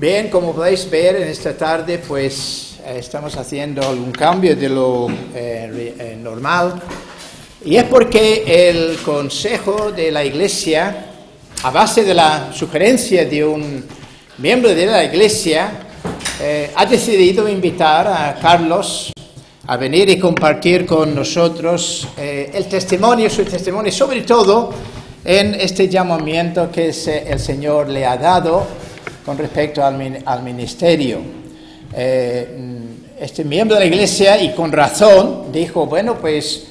Bien, como podéis ver en esta tarde, pues estamos haciendo algún cambio de lo normal, y es porque el Consejo de la Iglesia, a base de la sugerencia de un miembro de la Iglesia, ha decidido invitar a Carlos a venir y compartir con nosotros su testimonio, sobre todo en este llamamiento que el Señor le ha dado con respecto al ministerio. Este miembro de la Iglesia, y con razón, dijo, bueno, pues,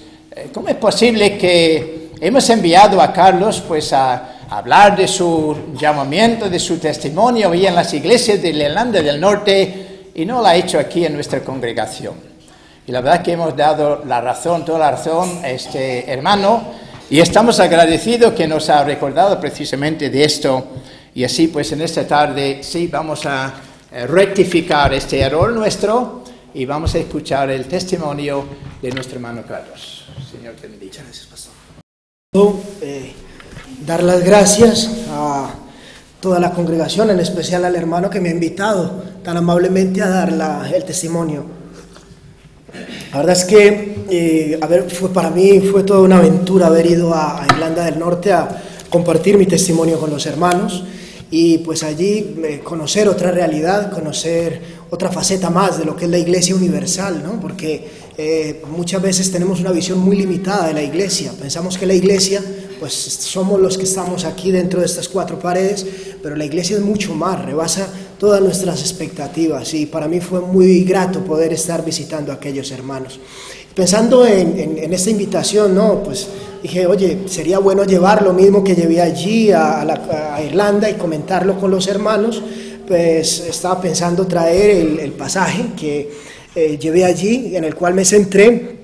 ¿cómo es posible que hemos enviado a Carlos pues a hablar de su llamamiento, de su testimonio y en las iglesias de Irlanda del Norte, y no lo ha hecho aquí en nuestra congregación? Y la verdad que hemos dado la razón, toda la razón a este hermano, y estamos agradecidos que nos ha recordado precisamente de esto. Y así pues en esta tarde sí vamos a rectificar este error nuestro y vamos a escuchar el testimonio de nuestro hermano Carlos. Señor, te bendiga. Gracias, pastor. Dar las gracias a toda la congregación, en especial al hermano que me ha invitado tan amablemente a dar el testimonio. La verdad es que para mí fue toda una aventura haber ido a Irlanda del Norte a compartir mi testimonio con los hermanos. Y pues allí conocer otra realidad, conocer otra faceta más de lo que es la iglesia universal, ¿no? Porque muchas veces tenemos una visión muy limitada de la iglesia. Pensamos que la iglesia, pues somos los que estamos aquí dentro de estas cuatro paredes, pero la iglesia es mucho más, rebasa todas nuestras expectativas. Y para mí fue muy grato poder estar visitando a aquellos hermanos. Pensando en esta invitación, ¿no? Pues dije, oye, sería bueno llevar lo mismo que llevé allí a Irlanda y comentarlo con los hermanos. Pues estaba pensando traer el pasaje que llevé allí, en el cual me centré,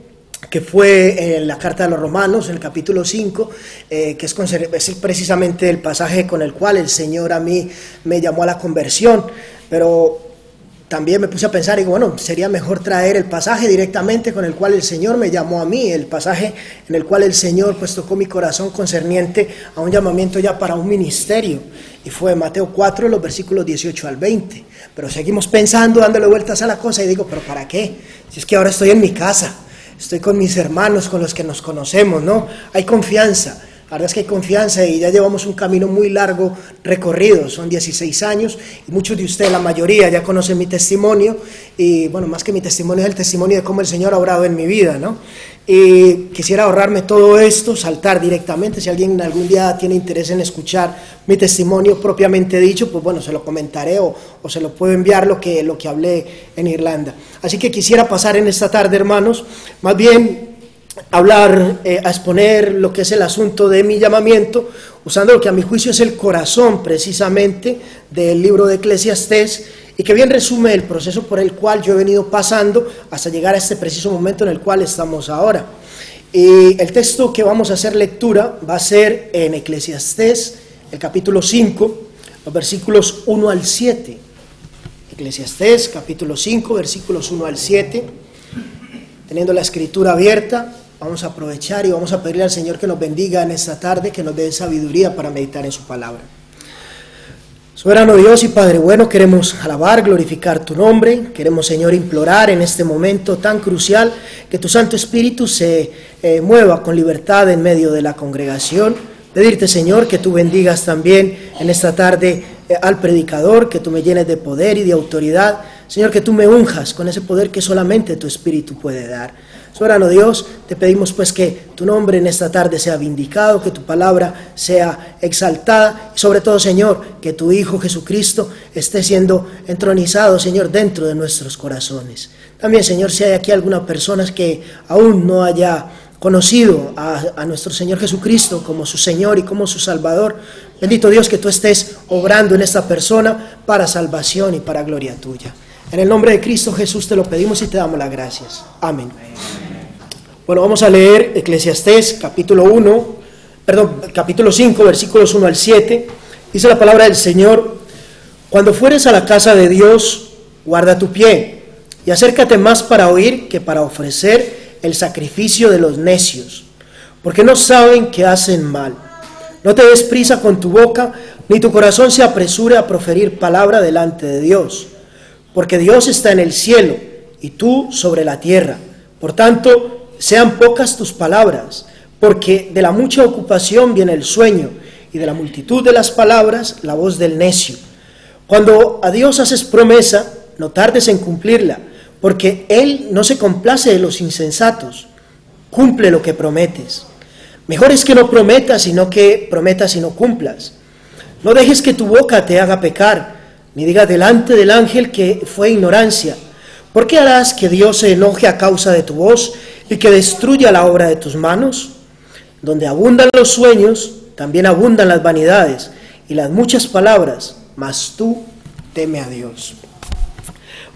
que fue en la carta de los Romanos, en el capítulo 5, que es precisamente el pasaje con el cual el Señor a mí me llamó a la conversión. Pero también me puse a pensar y digo, bueno, sería mejor traer el pasaje directamente con el cual el Señor me llamó a mí, el pasaje en el cual el Señor pues tocó mi corazón concerniente a un llamamiento ya para un ministerio, y fue Mateo 4, los versículos 18 al 20. Pero seguimos pensando, dándole vueltas a la cosa, y digo, ¿pero para qué? Si es que ahora estoy en mi casa, estoy con mis hermanos, con los que nos conocemos, ¿no? Hay confianza. La verdad es que hay confianza y ya llevamos un camino muy largo recorrido, son 16 años y muchos de ustedes, la mayoría, ya conocen mi testimonio, y bueno, más que mi testimonio es el testimonio de cómo el Señor ha obrado en mi vida, ¿no? Y quisiera ahorrarme todo esto, saltar directamente. Si alguien algún día tiene interés en escuchar mi testimonio propiamente dicho, pues bueno, se lo comentaré o se lo puedo enviar lo que hablé en Irlanda. Así que quisiera pasar en esta tarde, hermanos, más bien hablar, a exponer lo que es el asunto de mi llamamiento, usando lo que a mi juicio es el corazón precisamente del libro de Eclesiastés, y que bien resume el proceso por el cual yo he venido pasando hasta llegar a este preciso momento en el cual estamos ahora. Y el texto que vamos a hacer lectura va a ser en Eclesiastés, el capítulo 5, los versículos 1 al 7. Eclesiastés, capítulo 5, versículos 1 al 7. Teniendo la escritura abierta, vamos a aprovechar y vamos a pedirle al Señor que nos bendiga en esta tarde, que nos dé sabiduría para meditar en su palabra. Soberano Dios y Padre bueno, queremos alabar, glorificar tu nombre. Queremos, Señor, implorar en este momento tan crucial que tu Santo Espíritu se mueva con libertad en medio de la congregación. Pedirte, Señor, que tú bendigas también en esta tarde al predicador, que tú me llenes de poder y de autoridad. Señor, que tú me unjas con ese poder que solamente tu Espíritu puede dar. Soberano Dios, te pedimos pues que tu nombre en esta tarde sea vindicado, que tu palabra sea exaltada, y sobre todo, Señor, que tu Hijo Jesucristo esté siendo entronizado, Señor, dentro de nuestros corazones. También, Señor, si hay aquí alguna persona que aún no haya conocido a nuestro Señor Jesucristo como su Señor y como su Salvador, bendito Dios, que tú estés obrando en esta persona para salvación y para gloria tuya. En el nombre de Cristo Jesús te lo pedimos y te damos las gracias. Amén. Bueno, vamos a leer Eclesiastés capítulo 5, versículos 1 al 7. Dice la palabra del Señor: cuando fueres a la casa de Dios, guarda tu pie, y acércate más para oír que para ofrecer el sacrificio de los necios, porque no saben que hacen mal. no te des prisa con tu boca, ni tu corazón se apresure a proferir palabra delante de Dios, porque Dios está en el cielo y tú sobre la tierra. Por tanto, sean pocas tus palabras, porque de la mucha ocupación viene el sueño, y de la multitud de las palabras la voz del necio. Cuando a Dios haces promesa, no tardes en cumplirla, porque Él no se complace de los insensatos. Cumple lo que prometes. Mejor es que no prometas, sino que prometas y no cumplas. No dejes que tu boca te haga pecar, ni digas delante del ángel que fue ignorancia. ¿Por qué harás que Dios se enoje a causa de tu voz y que destruya la obra de tus manos? Donde abundan los sueños, también abundan las vanidades y las muchas palabras, mas tú teme a Dios.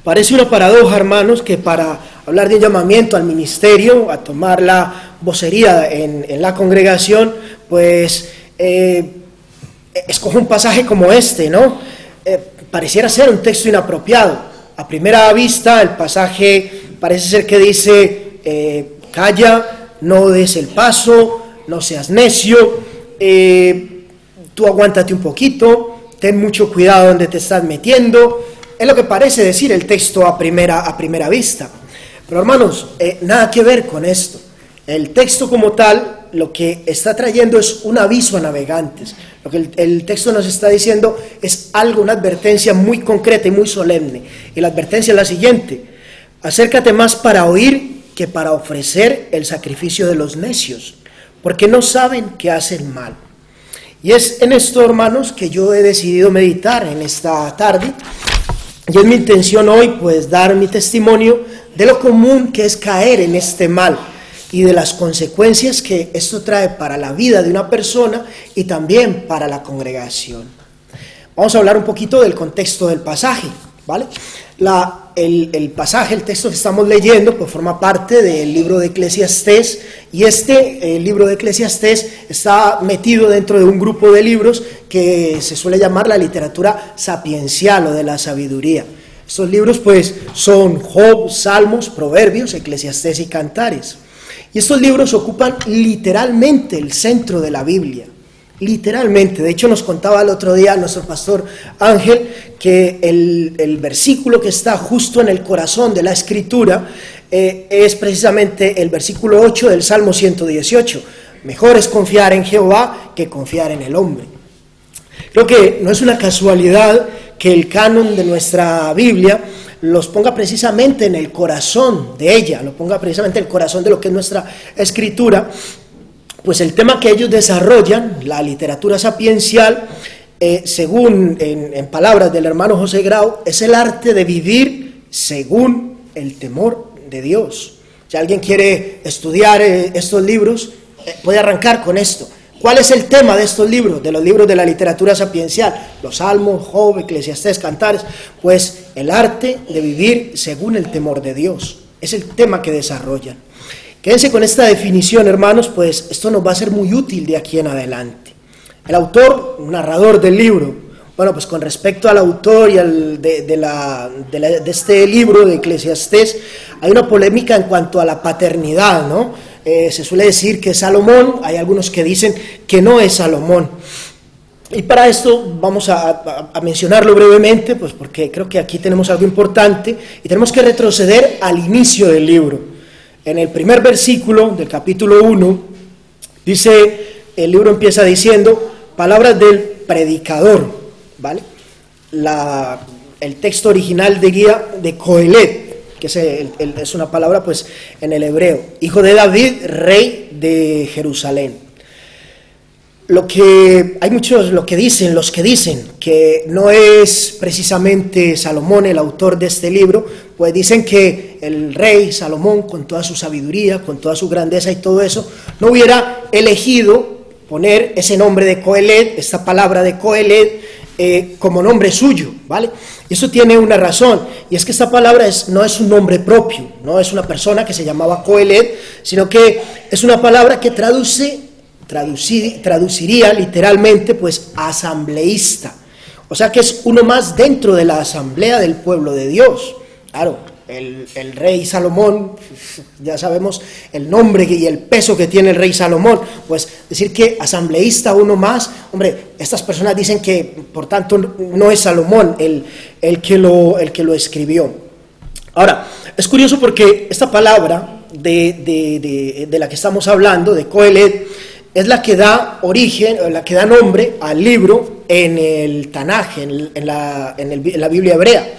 Parece una paradoja, hermanos, que para hablar de un llamamiento al ministerio, a tomar la vocería en la congregación, pues escoge un pasaje como este, ¿no? Pareciera ser un texto inapropiado. A primera vista, el pasaje parece ser que dice, calla, no des el paso, no seas necio, tú aguántate un poquito, ten mucho cuidado donde te estás metiendo. Es lo que parece decir el texto a primera vista. Pero hermanos, nada que ver con esto. El texto como tal, lo que está trayendo es un aviso a navegantes. Lo que el texto nos está diciendo es algo, una advertencia muy concreta y muy solemne. Y la advertencia es la siguiente: acércate más para oír que para ofrecer el sacrificio de los necios, porque no saben que hacen mal. Y es en esto, hermanos, que yo he decidido meditar en esta tarde. Y es mi intención hoy, pues, dar mi testimonio de lo común que es caer en este mal y de las consecuencias que esto trae para la vida de una persona y también para la congregación. Vamos a hablar un poquito del contexto del pasaje, ¿vale? El pasaje, el texto que estamos leyendo, pues forma parte del libro de Eclesiastés, y el libro de Eclesiastés está metido dentro de un grupo de libros que se suele llamar la literatura sapiencial o de la sabiduría. Estos libros pues son Job, Salmos, Proverbios, Eclesiastés y Cantares. Y estos libros ocupan literalmente el centro de la Biblia. Literalmente. De hecho, nos contaba el otro día nuestro pastor Ángel que el versículo que está justo en el corazón de la Escritura es precisamente el versículo 8 del Salmo 118. Mejor es confiar en Jehová que confiar en el hombre. Creo que no es una casualidad que el canon de nuestra Biblia los ponga precisamente en el corazón de ella, lo ponga precisamente en el corazón de lo que es nuestra Escritura. Pues el tema que ellos desarrollan, la literatura sapiencial, según en palabras del hermano José Grau, es el arte de vivir según el temor de Dios. Si alguien quiere estudiar estos libros, puede arrancar con esto. ¿Cuál es el tema de estos libros? De los libros de la literatura sapiencial, los Salmos, Job, Eclesiastés, Cantares. Pues el arte de vivir según el temor de Dios es el tema que desarrollan. Quédense con esta definición, hermanos, pues esto nos va a ser muy útil de aquí en adelante. El autor, narrador del libro, bueno, pues con respecto al autor y de este libro de Eclesiastés, hay una polémica en cuanto a la paternidad, ¿no? Se suele decir que es Salomón, hay algunos que dicen que no es Salomón. Y para esto vamos a mencionarlo brevemente, pues porque creo que aquí tenemos algo importante y tenemos que retroceder al inicio del libro. En el primer versículo del capítulo 1, dice, el libro empieza diciendo, palabras del predicador, ¿vale? El texto original de Coelet, que es una palabra pues en el hebreo, hijo de David, rey de Jerusalén. Hay muchos los que dicen que no es precisamente Salomón el autor de este libro, pues dicen que el rey Salomón, con toda su sabiduría, con toda su grandeza y todo eso, no hubiera elegido poner ese nombre de Coelet, esta palabra de Coelet, como nombre suyo, ¿vale? Y eso tiene una razón, y es que esta palabra no es un nombre propio, no es una persona que se llamaba Coelet, sino que es una palabra que traduciría literalmente pues asambleísta, o sea que es uno más dentro de la asamblea del pueblo de Dios. Claro, el rey Salomón, ya sabemos el nombre y el peso que tiene el rey Salomón, pues decir que asambleísta uno más, hombre, estas personas dicen que por tanto no es Salomón el que lo escribió. Ahora, es curioso porque esta palabra de la que estamos hablando, de Coelet, es la que da origen, la que da nombre al libro en el Tanaj, en la Biblia hebrea.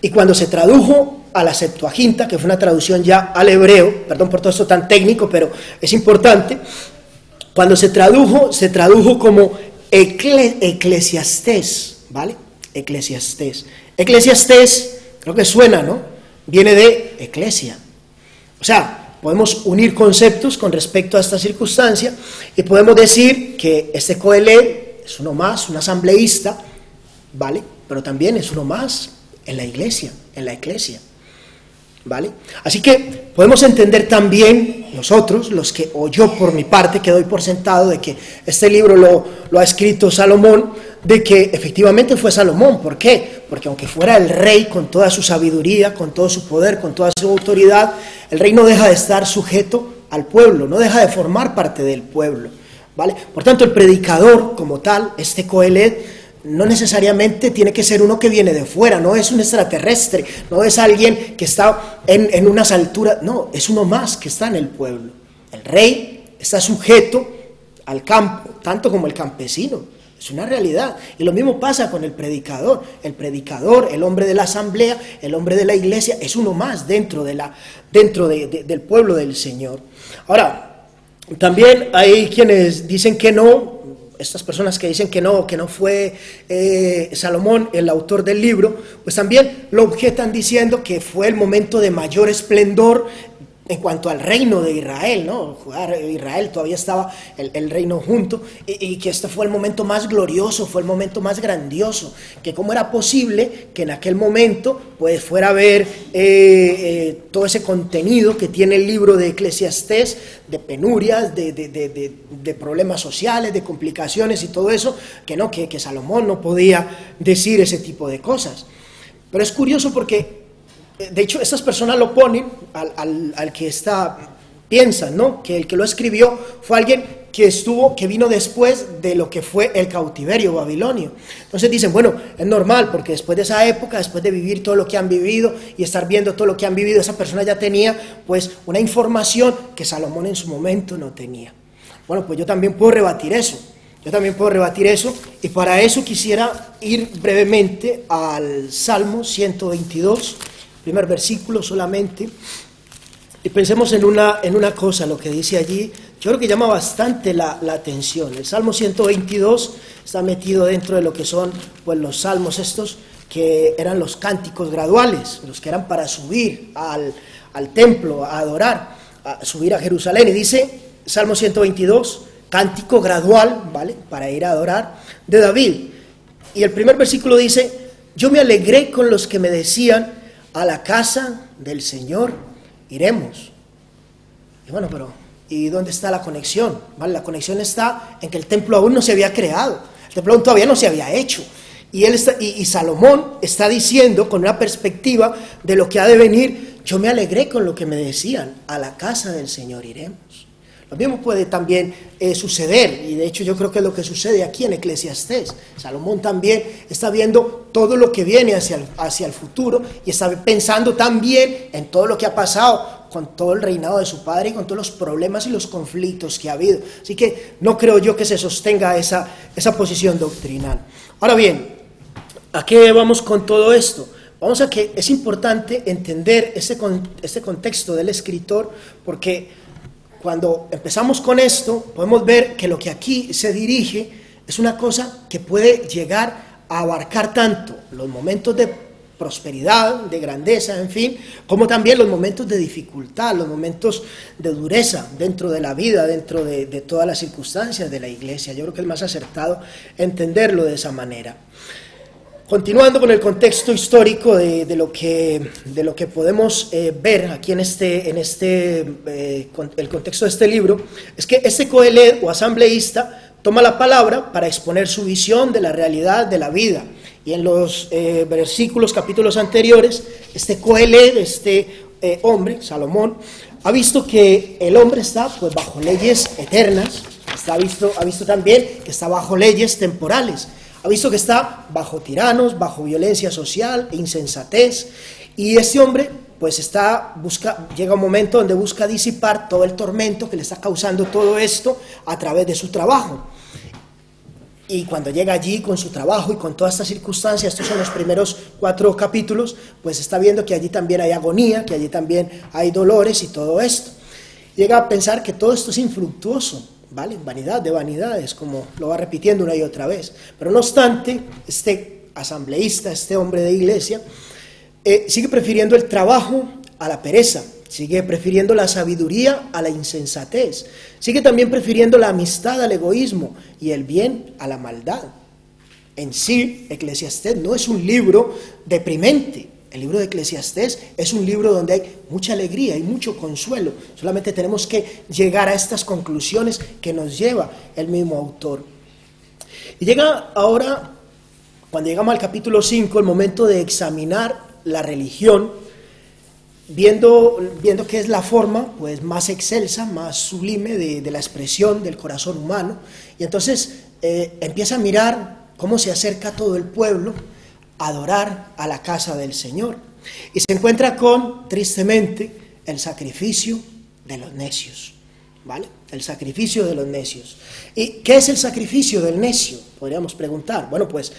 Y cuando se tradujo a la Septuaginta, que fue una traducción ya al hebreo, perdón por todo esto tan técnico, pero es importante, cuando se tradujo como Eclesiastés, ¿vale? Eclesiastés. Eclesiastés, creo que suena, ¿no? Viene de eclesia. O sea, podemos unir conceptos con respecto a esta circunstancia y podemos decir que este Coelet es uno más, un asambleísta, ¿vale? Pero también es uno más en la iglesia, ¿vale? Así que podemos entender también nosotros, los que, o yo por mi parte, que doy por sentado de que este libro lo ha escrito Salomón, de que efectivamente fue Salomón. ¿Por qué? Porque aunque fuera el rey con toda su sabiduría, con todo su poder, con toda su autoridad, el rey no deja de estar sujeto al pueblo, no deja de formar parte del pueblo, ¿vale? Por tanto, el predicador como tal, este Coelet, no necesariamente tiene que ser uno que viene de fuera, no es un extraterrestre, no es alguien que está en unas alturas, no, es uno más que está en el pueblo. El rey está sujeto al campo, tanto como el campesino, es una realidad. Y lo mismo pasa con el predicador, el hombre de la asamblea, el hombre de la iglesia, es uno más dentro del pueblo del Señor. Ahora, también hay quienes dicen que no. Estas personas que dicen que no fue Salomón el autor del libro, pues también lo objetan diciendo que fue el momento de mayor esplendor en cuanto al reino de Israel, ¿no? Israel todavía estaba el reino junto, y que este fue el momento más glorioso, fue el momento más grandioso, que cómo era posible que en aquel momento pues fuera a ver todo ese contenido que tiene el libro de Eclesiastés, de penurias, de problemas sociales, de complicaciones y todo eso, que Salomón no podía decir ese tipo de cosas. Pero es curioso porque de hecho, estas personas lo ponen al que piensan, ¿no? Que el que lo escribió fue alguien que vino después de lo que fue el cautiverio babilonio. Entonces dicen, bueno, es normal, porque después de esa época, después de vivir todo lo que han vivido y estar viendo todo lo que han vivido, esa persona ya tenía, pues, una información que Salomón en su momento no tenía. Bueno, pues yo también puedo rebatir eso. Y para eso quisiera ir brevemente al Salmo 122, primer versículo solamente, y pensemos en una cosa, lo que dice allí. Yo creo que llama bastante la atención. El Salmo 122 está metido dentro de lo que son pues los salmos estos, que eran los cánticos graduales, los que eran para subir al templo, a adorar, a subir a Jerusalén. Y dice, Salmo 122, cántico gradual, ¿vale?, para ir a adorar, de David. Y el primer versículo dice, yo me alegré con los que me decían, a la casa del Señor iremos. Y bueno, pero ¿y dónde está la conexión? ¿Vale? La conexión está en que el templo aún no se había creado, el templo aún todavía no se había hecho. Y Salomón está diciendo con una perspectiva de lo que ha de venir, yo me alegré con lo que me decían, a la casa del Señor iremos. Lo mismo puede también suceder, y de hecho yo creo que es lo que sucede aquí en Eclesiastés. Salomón también está viendo todo lo que viene hacia el futuro, y está pensando también en todo lo que ha pasado con todo el reinado de su padre y con todos los problemas y los conflictos que ha habido. Así que no creo yo que se sostenga esa posición doctrinal. Ahora bien, ¿a qué vamos con todo esto? Vamos a que es importante entender este contexto del escritor, porque cuando empezamos con esto, podemos ver que lo que aquí se dirige es una cosa que puede llegar a abarcar tanto los momentos de prosperidad, de grandeza, en fin, como también los momentos de dificultad, los momentos de dureza dentro de la vida, dentro de todas las circunstancias de la iglesia. Yo creo que es más acertado entenderlo de esa manera. Continuando con el contexto histórico de lo que podemos ver aquí en el contexto de este libro, es que este Coelet o asambleísta toma la palabra para exponer su visión de la realidad de la vida Y en los versículos, capítulos anteriores, este Coeled, hombre, Salomón, ha visto que el hombre está pues bajo leyes eternas, ha visto también que está bajo leyes temporales, ha visto que está bajo tiranos, bajo violencia social, insensatez, y este hombre pues llega un momento donde busca disipar todo el tormento que le está causando todo esto a través de su trabajo. Y cuando llega allí con su trabajo y con todas estas circunstancias, estos son los primeros 4 capítulos, pues está viendo que allí también hay agonía, que allí también hay dolores y todo esto. Llega a pensar que todo esto es infructuoso, ¿vale? Vanidad de vanidades, como lo va repitiendo una y otra vez. Pero no obstante, este asambleísta, este hombre de iglesia, sigue prefiriendo el trabajo a la pereza, sigue prefiriendo la sabiduría a la insensatez, sigue también prefiriendo la amistad al egoísmo y el bien a la maldad. En sí, Eclesiastés no es un libro deprimente. El libro de Eclesiastés es un libro donde hay mucha alegría y mucho consuelo. Solamente tenemos que llegar a estas conclusiones que nos lleva el mismo autor. Y llega ahora, cuando llegamos al capítulo 5, el momento de examinar la religión, viendo que es la forma pues más excelsa, más sublime de la expresión del corazón humano. Y entonces empieza a mirar cómo se acerca todo el pueblo a adorar a la casa del Señor. Y se encuentra con, tristemente, el sacrificio de los necios, ¿vale? El sacrificio de los necios. ¿Y qué es el sacrificio del necio? Podríamos preguntar. Bueno, pues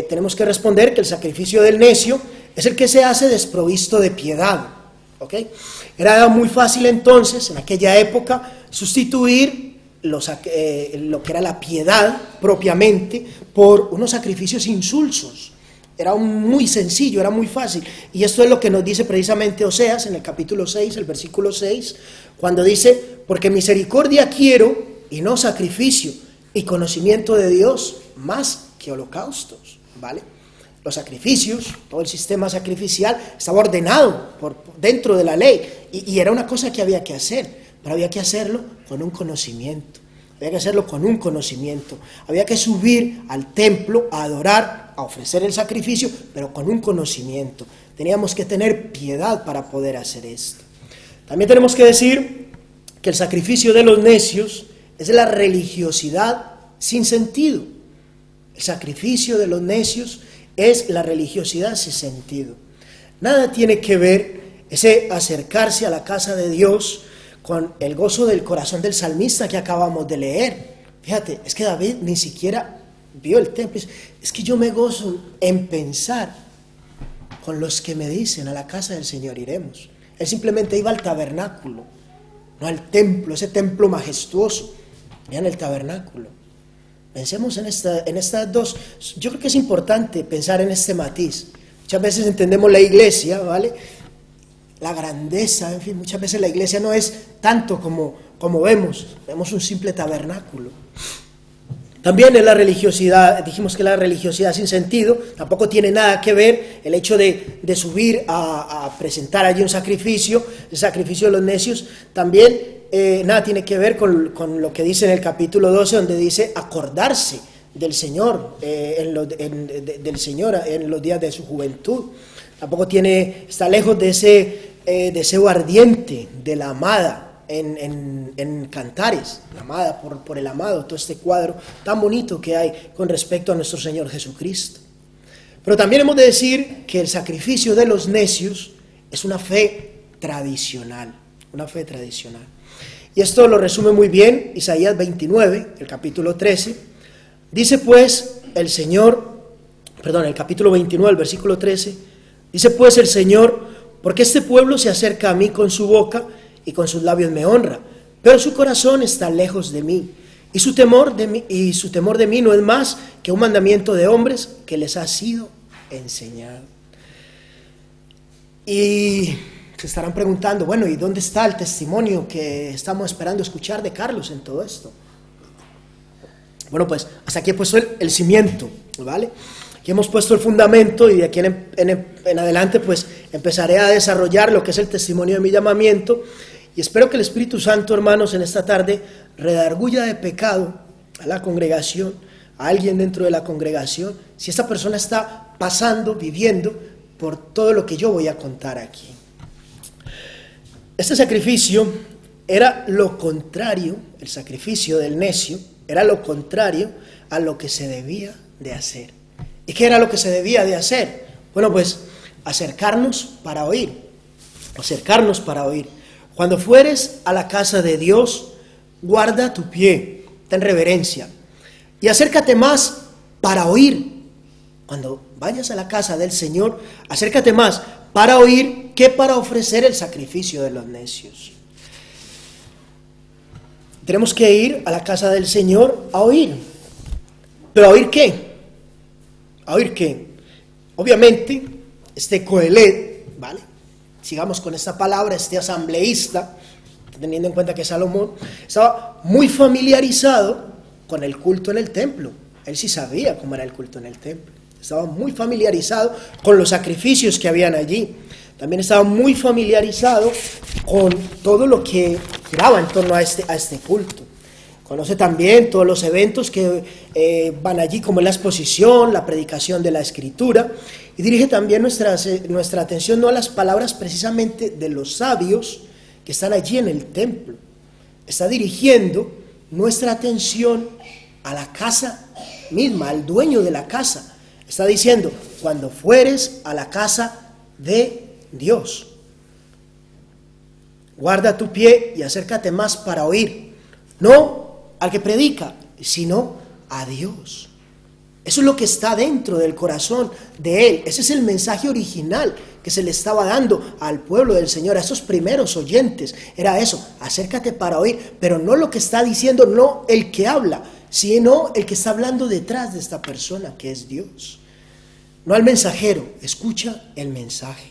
tenemos que responder que el sacrificio del necio es el que se hace desprovisto de piedad, ¿ok? Era muy fácil entonces, en aquella época, sustituir lo que era la piedad propiamente por unos sacrificios insulsos. Era muy sencillo, era muy fácil. Y esto es lo que nos dice precisamente Oseas en el capítulo 6, el versículo 6, cuando dice: porque misericordia quiero y no sacrificio, y conocimiento de Dios más que holocaustos, ¿vale? Los sacrificios, todo el sistema sacrificial estaba ordenado dentro de la ley y era una cosa que había que hacer, pero había que hacerlo con un conocimiento, había que subir al templo a adorar, a ofrecer el sacrificio, pero con un conocimiento. Teníamos que tener piedad para poder hacer esto. También tenemos que decir que el sacrificio de los necios es la religiosidad sin sentido. El sacrificio de los necios es la religiosidad sin sentido. Nada tiene que ver ese acercarse a la casa de Dios con el gozo del corazón del salmista que acabamos de leer. Fíjate, es que David ni siquiera vio el templo. Es que yo me gozo en pensar con los que me dicen: a la casa del Señor iremos. Él simplemente iba al tabernáculo, no al templo, ese templo majestuoso. Vean el tabernáculo. Pensemos en estas dos. Yo creo que es importante pensar en este matiz. Muchas veces entendemos la iglesia, ¿vale? La grandeza, en fin, muchas veces la iglesia no es tanto como vemos un simple tabernáculo. También es la religiosidad, dijimos que la religiosidad sin sentido, tampoco tiene nada que ver el hecho de subir a presentar allí un sacrificio, el sacrificio de los necios, también nada tiene que ver con lo que dice en el capítulo 12, donde dice acordarse del Señor, del Señor en los días de su juventud. Tampoco está lejos de ese deseo ardiente de la amada en Cantares, la amada por el amado, todo este cuadro tan bonito que hay con respecto a nuestro Señor Jesucristo. Pero también hemos de decir que el sacrificio de los necios es una fe tradicional, Y esto lo resume muy bien Isaías 29, el capítulo 13. Dice pues el capítulo 29, el versículo 13, dice pues el Señor: porque este pueblo se acerca a mí con su boca y con sus labios me honra, pero su corazón está lejos de mí, y su temor de mí no es más que un mandamiento de hombres que les ha sido enseñado. Y se estarán preguntando, bueno, ¿y dónde está el testimonio que estamos esperando escuchar de Carlos en todo esto? Bueno, pues hasta aquí he puesto el cimiento, ¿vale? Aquí hemos puesto el fundamento y de aquí en adelante pues empezaré a desarrollar lo que es el testimonio de mi llamamiento, y espero que el Espíritu Santo, hermanos, en esta tarde redarguya de pecado a la congregación, a alguien dentro de la congregación si esta persona está pasando, viviendo por todo lo que yo voy a contar aquí. Este sacrificio era lo contrario, el sacrificio del necio era lo contrario a lo que se debía de hacer. ¿Y qué era lo que se debía de hacer? Bueno, pues acercarnos para oír, acercarnos para oír. Cuando fueres a la casa de Dios, guarda tu pie, ten reverencia y acércate más para oír. Cuando vayas a la casa del Señor, acércate más para oír que para ofrecer el sacrificio de los necios. Tenemos que ir a la casa del Señor a oír. ¿Pero a oír qué? ¿A oír qué? Obviamente, este Coelet, ¿vale? Sigamos con esta palabra, este asambleísta, teniendo en cuenta que Salomón estaba muy familiarizado con el culto en el templo. Él sí sabía cómo era el culto en el templo. Estaba muy familiarizado con los sacrificios que habían allí. También estaba muy familiarizado con todo lo que giraba en torno a este culto. Conoce también todos los eventos que van allí, como la exposición, la predicación de la Escritura, y dirige también nuestra atención no a las palabras precisamente de los sabios que están allí en el templo. Está dirigiendo nuestra atención a la casa misma, al dueño de la casa. Está diciendo, cuando fueres a la casa de Dios, guarda tu pie y acércate más para oír, no al que predica, sino a Dios. Eso es lo que está dentro del corazón de él. Ese es el mensaje original que se le estaba dando al pueblo del Señor, a esos primeros oyentes. Era eso, acércate para oír, pero no lo que está diciendo, no el que habla, sino el que está hablando detrás de esta persona, que es Dios. No al mensajero, escucha el mensaje.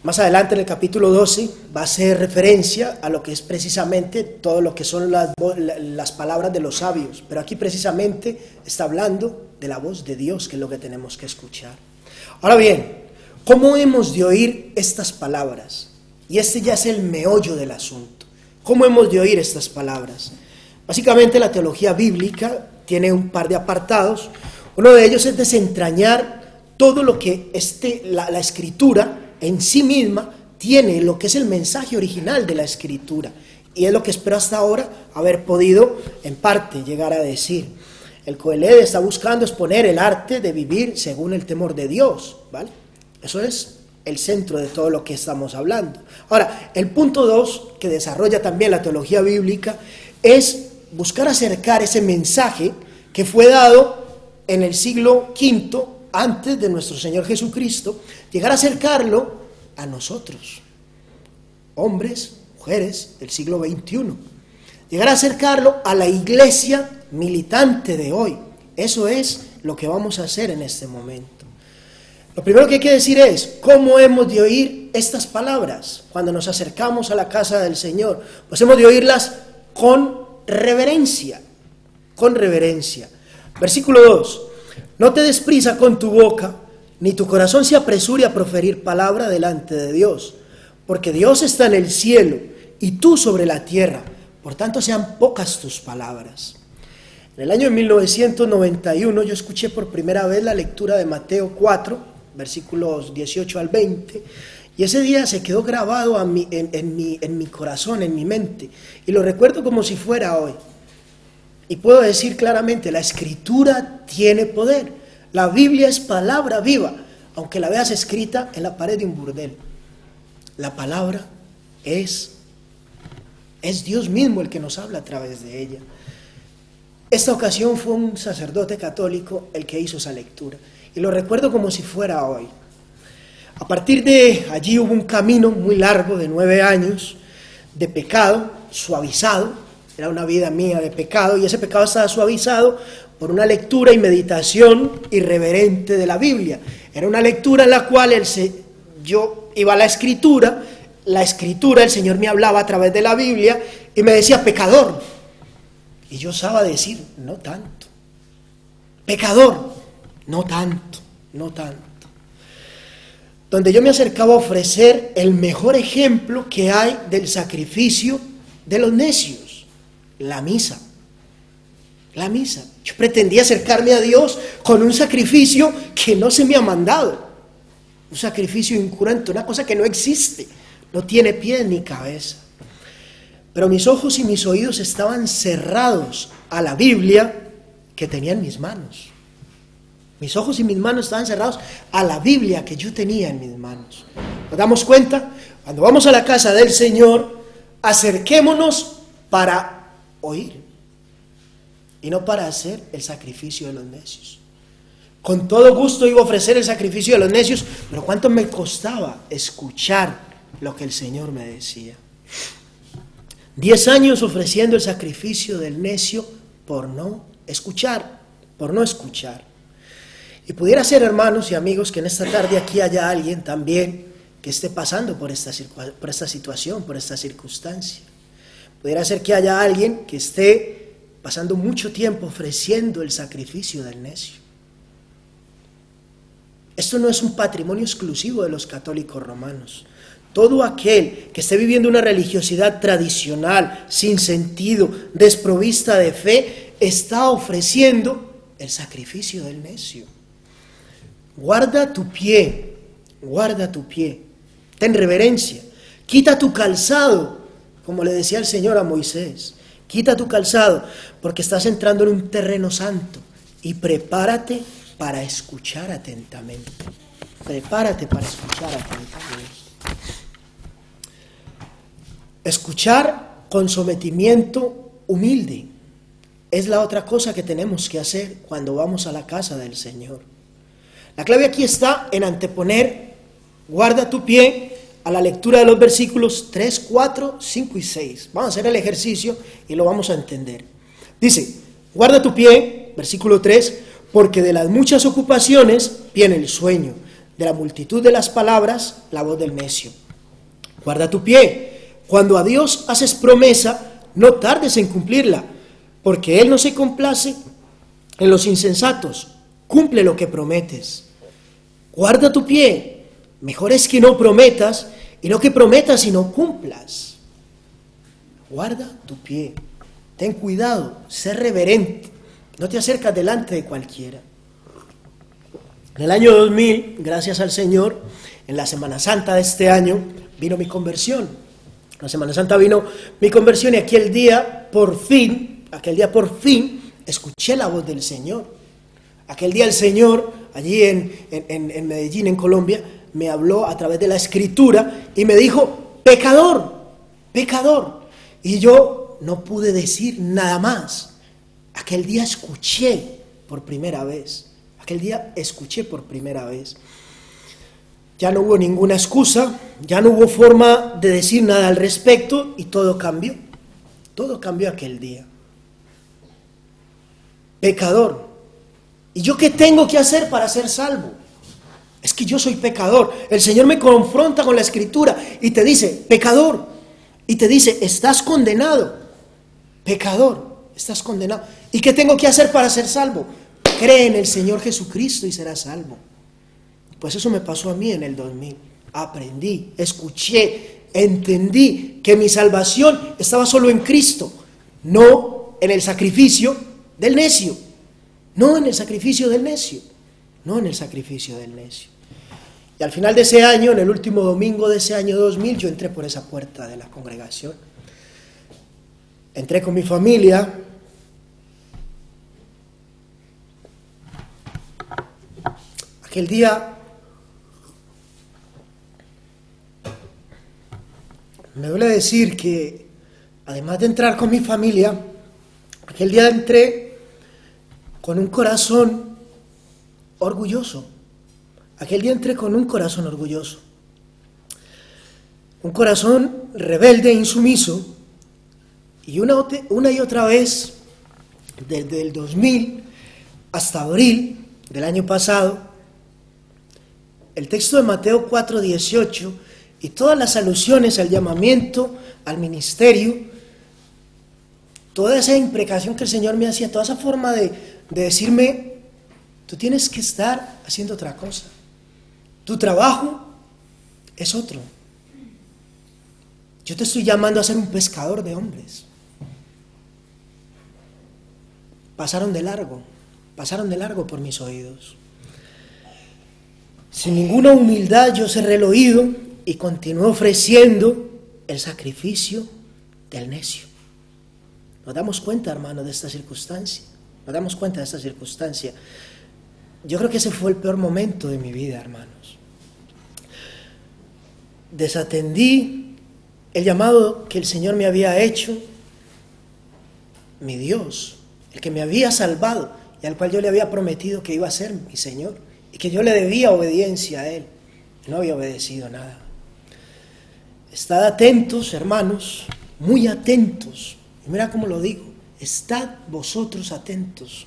Más adelante en el capítulo 12 va a hacer referencia a lo que es precisamente todo lo que son las palabras de los sabios, pero aquí precisamente está hablando de la voz de Dios, que es lo que tenemos que escuchar. Ahora bien, ¿cómo hemos de oír estas palabras? Y este ya es el meollo del asunto. ¿Cómo hemos de oír estas palabras? Básicamente la teología bíblica tiene un par de apartados. Uno de ellos es desentrañar todo lo que la Escritura en sí misma tiene, lo que es el mensaje original de la Escritura, y es lo que espero hasta ahora haber podido en parte llegar a decir. El Coelet está buscando exponer el arte de vivir según el temor de Dios, ¿vale? Eso es el centro de todo lo que estamos hablando. Ahora, el punto 2 que desarrolla también la teología bíblica es buscar acercar ese mensaje que fue dado en el siglo V antes de nuestro Señor Jesucristo, llegar a acercarlo a nosotros, hombres, mujeres del siglo XXI, llegar a acercarlo a la iglesia militante de hoy. Eso es lo que vamos a hacer en este momento. Lo primero que hay que decir es, ¿cómo hemos de oír estas palabras cuando nos acercamos a la casa del Señor? Pues hemos de oírlas con reverencia, con reverencia. Versículo 2. No te des prisa con tu boca, ni tu corazón se apresure a proferir palabra delante de Dios, porque Dios está en el cielo y tú sobre la tierra, por tanto sean pocas tus palabras. En el año 1991 yo escuché por primera vez la lectura de Mateo 4, versículos 18 al 20, y ese día se quedó grabado en mi corazón, en mi mente, y lo recuerdo como si fuera hoy. Y puedo decir claramente, la Escritura tiene poder. La Biblia es palabra viva, aunque la veas escrita en la pared de un burdel. La palabra es Dios mismo el que nos habla a través de ella. Esta ocasión fue un sacerdote católico el que hizo esa lectura. Y lo recuerdo como si fuera hoy. A partir de allí hubo un camino muy largo de 9 años de pecado suavizado. Era una vida mía de pecado, y ese pecado estaba suavizado por una lectura y meditación irreverente de la Biblia. Era una lectura en la cual yo iba a la Escritura, el Señor me hablaba a través de la Biblia y me decía, pecador. Y yo osaba decir, no tanto. Pecador, no tanto, no tanto. Donde yo me acercaba a ofrecer el mejor ejemplo que hay del sacrificio de los necios. La misa. la misa. Yo pretendía acercarme a Dios con un sacrificio que no se me ha mandado. Un sacrificio incurante, una cosa que no existe, no tiene pies ni cabeza. Pero mis ojos y mis oídos estaban cerrados a la Biblia que tenía en mis manos. Mis ojos y mis manos estaban cerrados a la Biblia que yo tenía en mis manos. ¿Nos damos cuenta? Cuando vamos a la casa del Señor, acerquémonos para oír y no para hacer el sacrificio de los necios. Con todo gusto iba a ofrecer el sacrificio de los necios, pero ¿cuánto me costaba escuchar lo que el Señor me decía? 10 años ofreciendo el sacrificio del necio por no escuchar, por no escuchar. Y pudiera ser, hermanos y amigos, que en esta tarde aquí haya alguien también que esté pasando por esta situación, por esta circunstancia. Pudiera ser que haya alguien que esté pasando mucho tiempo ofreciendo el sacrificio del necio. Esto no es un patrimonio exclusivo de los católicos romanos. Todo aquel que esté viviendo una religiosidad tradicional, sin sentido, desprovista de fe, está ofreciendo el sacrificio del necio. Guarda tu pie, ten reverencia, quita tu calzado, como le decía el Señor a Moisés, quita tu calzado, porque estás entrando en un terreno santo, y prepárate para escuchar atentamente. Prepárate para escuchar atentamente. Escuchar con sometimiento humilde es la otra cosa que tenemos que hacer cuando vamos a la casa del Señor. La clave aquí está en anteponer, guarda tu pie, a la lectura de los versículos 3, 4, 5 y 6. Vamos a hacer el ejercicio y lo vamos a entender. Dice, guarda tu pie, versículo 3, porque de las muchas ocupaciones viene el sueño, de la multitud de las palabras, la voz del necio. Guarda tu pie, cuando a Dios haces promesa, no tardes en cumplirla, porque Él no se complace en los insensatos, cumple lo que prometes. Guarda tu pie, mejor es que no prometas, y no que prometas y no cumplas. Guarda tu pie, ten cuidado, sé reverente, no te acercas delante de cualquiera. En el año 2000, gracias al Señor, en la Semana Santa de este año, vino mi conversión. La Semana Santa vino mi conversión y aquel día por fin, escuché la voz del Señor. Aquel día el Señor, allí en Medellín, en Colombia, me habló a través de la Escritura y me dijo, pecador, pecador. Y yo no pude decir nada más. Aquel día escuché por primera vez. Ya no hubo ninguna excusa, ya no hubo forma de decir nada al respecto y todo cambió. Todo cambió aquel día. Pecador. ¿Y yo qué tengo que hacer para ser salvo? Es que yo soy pecador. El Señor me confronta con la Escritura y te dice, pecador. Y te dice, estás condenado. Pecador, estás condenado. ¿Y qué tengo que hacer para ser salvo? Cree en el Señor Jesucristo y serás salvo. Pues eso me pasó a mí en el 2000. Aprendí, escuché, entendí que mi salvación estaba solo en Cristo, no en el sacrificio del necio. No en el sacrificio del necio. Y al final de ese año, en el último domingo de ese año 2000, yo entré por esa puerta de la congregación. Entré con mi familia. Aquel día me duele decir que, además de entrar con mi familia, aquel día entré con un corazón orgulloso. Un corazón rebelde e insumiso. Y una y otra vez, desde el 2000 hasta abril del año pasado, el texto de Mateo 4:18 y todas las alusiones al llamamiento, al ministerio, toda esa imprecación que el Señor me hacía, toda esa forma de decirme, tú tienes que estar haciendo otra cosa. Tu trabajo es otro. Yo te estoy llamando a ser un pescador de hombres. pasaron de largo por mis oídos. Sin ninguna humildad yo cerré el oído y continué ofreciendo el sacrificio del necio. Nos damos cuenta, hermano, de esta circunstancia. Nos damos cuenta de esta circunstancia. Yo creo que ese fue el peor momento de mi vida, hermanos. Desatendí el llamado que el Señor me había hecho, mi Dios, el que me había salvado y al cual yo le había prometido que iba a ser mi Señor y que yo le debía obediencia a Él. No había obedecido nada. Estad atentos, hermanos, muy atentos. Y mira cómo lo digo. Estad vosotros atentos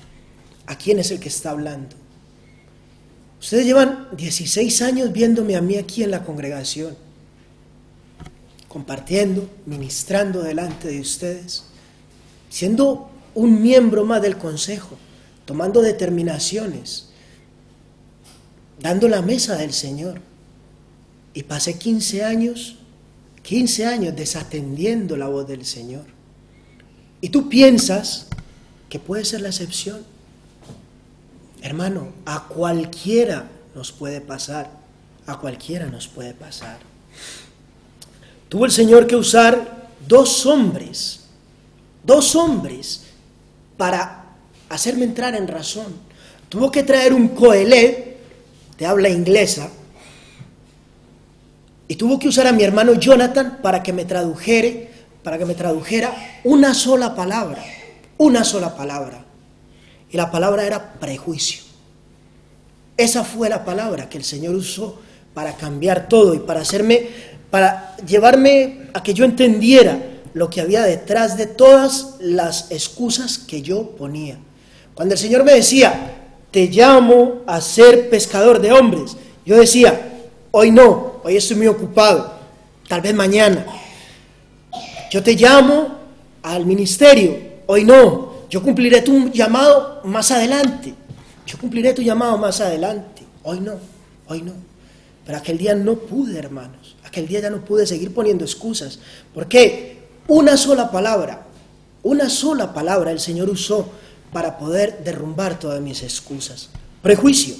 a quién es el que está hablando. Ustedes llevan 16 años viéndome a mí aquí en la congregación, compartiendo, ministrando delante de ustedes, siendo un miembro más del consejo, tomando determinaciones, dando la mesa del Señor. Y pasé 15 años desatendiendo la voz del Señor. Y tú piensas que puede ser la excepción. Hermano, a cualquiera nos puede pasar, a cualquiera nos puede pasar. Tuvo el Señor que usar dos hombres para hacerme entrar en razón. Tuvo que traer un Coelet de habla inglesa y tuvo que usar a mi hermano Jonathan para que me tradujera una sola palabra. Y la palabra era prejuicio. Esa fue la palabra que el Señor usó para cambiar todo y para llevarme a que yo entendiera lo que había detrás de todas las excusas que yo ponía. Cuando el Señor me decía, te llamo a ser pescador de hombres, yo decía, hoy no, hoy estoy muy ocupado, tal vez mañana. Yo te llamo al ministerio, hoy no, yo cumpliré tu llamado más adelante. Hoy no. Pero aquel día no pude, hermanos. Aquel día ya no pude seguir poniendo excusas. ¿Por qué? Una sola palabra el Señor usó para poder derrumbar todas mis excusas. Prejuicio.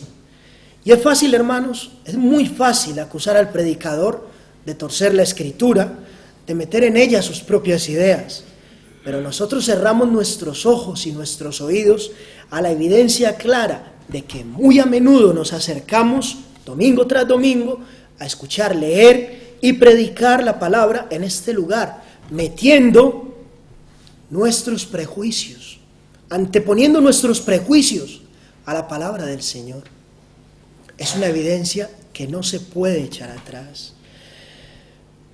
Y es fácil, hermanos, es muy fácil acusar al predicador de torcer la Escritura, de meter en ella sus propias ideas. Pero nosotros cerramos nuestros ojos y nuestros oídos a la evidencia clara de que muy a menudo nos acercamos, domingo tras domingo, a escuchar, leer y predicar la palabra en este lugar, metiendo nuestros prejuicios, anteponiendo nuestros prejuicios a la palabra del Señor. Es una evidencia que no se puede echar atrás.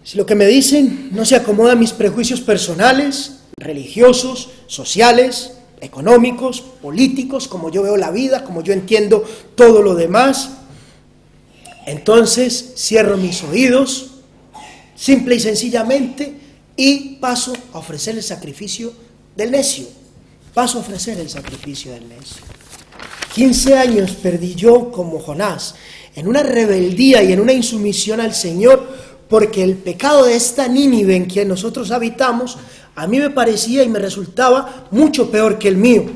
Si lo que me dicen no se acomoda a mis prejuicios personales, religiosos, sociales, económicos, políticos, como yo veo la vida, como yo entiendo todo lo demás, entonces cierro mis oídos, simple y sencillamente, y paso a ofrecer el sacrificio del necio. 15 años perdí yo como Jonás, en una rebeldía y en una insumisión al Señor, porque el pecado de esta Nínive en que nosotros habitamos, a mí me parecía y me resultaba mucho peor que el mío.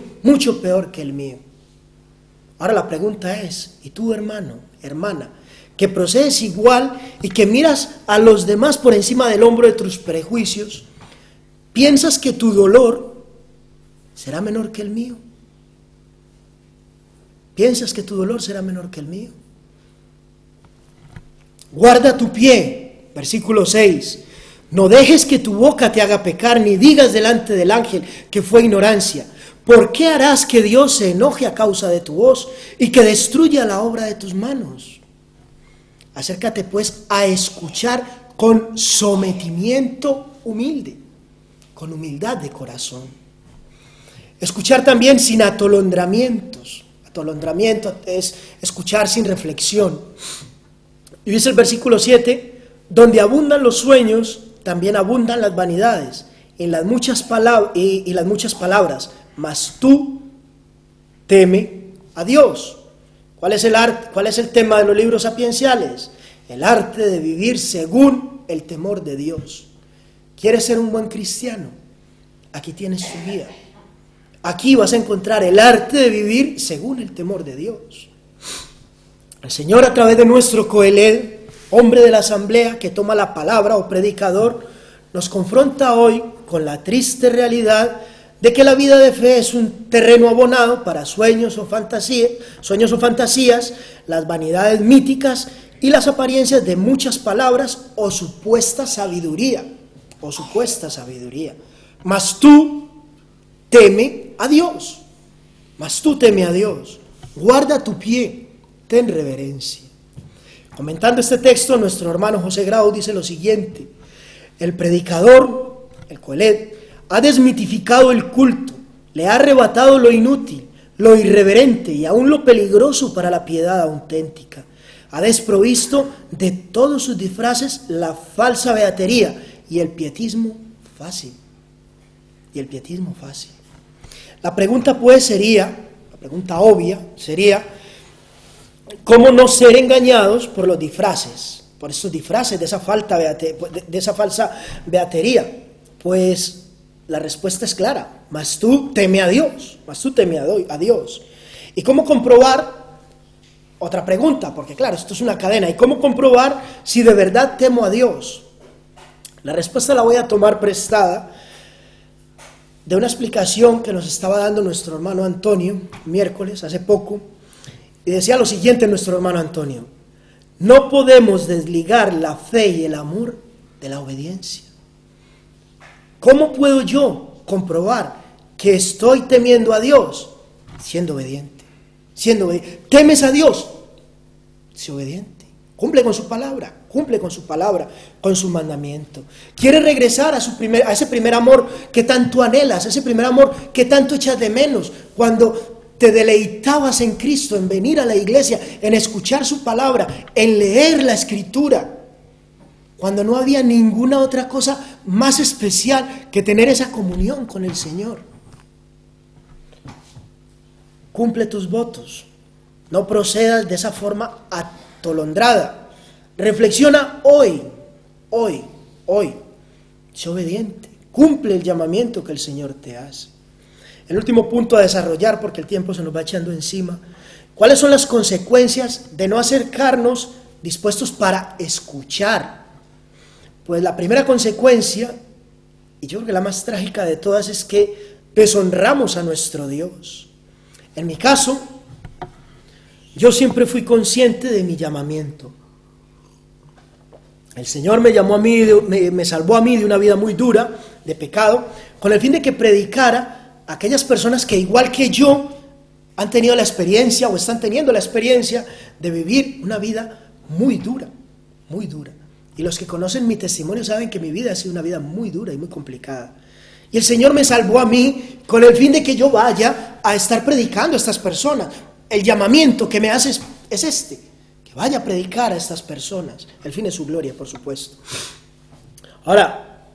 Ahora la pregunta es, ¿y tú, hermano, hermana, que procedes igual y que miras a los demás por encima del hombro de tus prejuicios, piensas que tu dolor será menor que el mío? ¿Piensas que tu dolor será menor que el mío? Guarda tu pie, versículo 6. No dejes que tu boca te haga pecar, ni digas delante del ángel que fue ignorancia. ¿Por qué harás que Dios se enoje a causa de tu voz y que destruya la obra de tus manos? Acércate pues a escuchar con sometimiento humilde, con humildad de corazón. Escuchar también sin atolondramientos. Atolondramiento es escuchar sin reflexión. Y dice el versículo 7, donde abundan los sueños, también abundan las vanidades y las muchas palabras, mas tú teme a Dios. ¿Cuál es el tema de los libros sapienciales? El arte de vivir según el temor de Dios. ¿Quieres ser un buen cristiano? Aquí tienes tu vida. Aquí vas a encontrar el arte de vivir según el temor de Dios. El Señor, a través de nuestro Coeled, hombre de la asamblea que toma la palabra o predicador, nos confronta hoy con la triste realidad de que la vida de fe es un terreno abonado para sueños o fantasías, las vanidades míticas y las apariencias de muchas palabras o supuesta sabiduría. Mas tú teme a Dios, guarda tu pie, ten reverencia. Comentando este texto, nuestro hermano José Grau dice lo siguiente: el predicador, el Coeled, ha desmitificado el culto, le ha arrebatado lo inútil, lo irreverente y aún lo peligroso para la piedad auténtica. Ha desprovisto de todos sus disfraces la falsa beatería y el pietismo fácil. La pregunta obvia sería, ¿cómo no ser engañados por los disfraces? Por esos disfraces de esa falsa beatería. Pues la respuesta es clara: mas tú teme a Dios. ¿Y cómo comprobar? Otra pregunta, porque claro, esto es una cadena. ¿Y cómo comprobar si de verdad temo a Dios? La respuesta la voy a tomar prestada de una explicación que nos estaba dando nuestro hermano Antonio, miércoles, hace poco, y decía lo siguiente nuestro hermano Antonio: no podemos desligar la fe y el amor de la obediencia. ¿Cómo puedo yo comprobar que estoy temiendo a Dios? Siendo obediente. ¿Temes a Dios? Sé obediente. Cumple con su palabra, con su mandamiento. ¿Quieres regresar a ese primer amor que tanto anhelas, ese primer amor que tanto echas de menos cuando te deleitabas en Cristo, en venir a la iglesia, en escuchar su palabra, en leer la Escritura, cuando no había ninguna otra cosa más especial que tener esa comunión con el Señor? Cumple tus votos, no procedas de esa forma atolondrada. Reflexiona hoy, sé obediente, cumple el llamamiento que el Señor te hace. El último punto a desarrollar, porque el tiempo se nos va echando encima: ¿cuáles son las consecuencias de no acercarnos dispuestos para escuchar? Pues la primera consecuencia, y yo creo que la más trágica de todas, es que deshonramos a nuestro Dios. En mi caso, yo siempre fui consciente de mi llamamiento. El Señor me llamó a mí, me salvó a mí de una vida muy dura, de pecado, con el fin de que predicara a aquellas personas que, igual que yo, han tenido la experiencia o están teniendo la experiencia de vivir una vida muy dura. Y los que conocen mi testimonio saben que mi vida ha sido una vida muy dura y muy complicada. Y el Señor me salvó a mí con el fin de que yo vaya a estar predicando a estas personas. El llamamiento que me hace es este: que vaya a predicar a estas personas. El fin es su gloria, por supuesto. Ahora,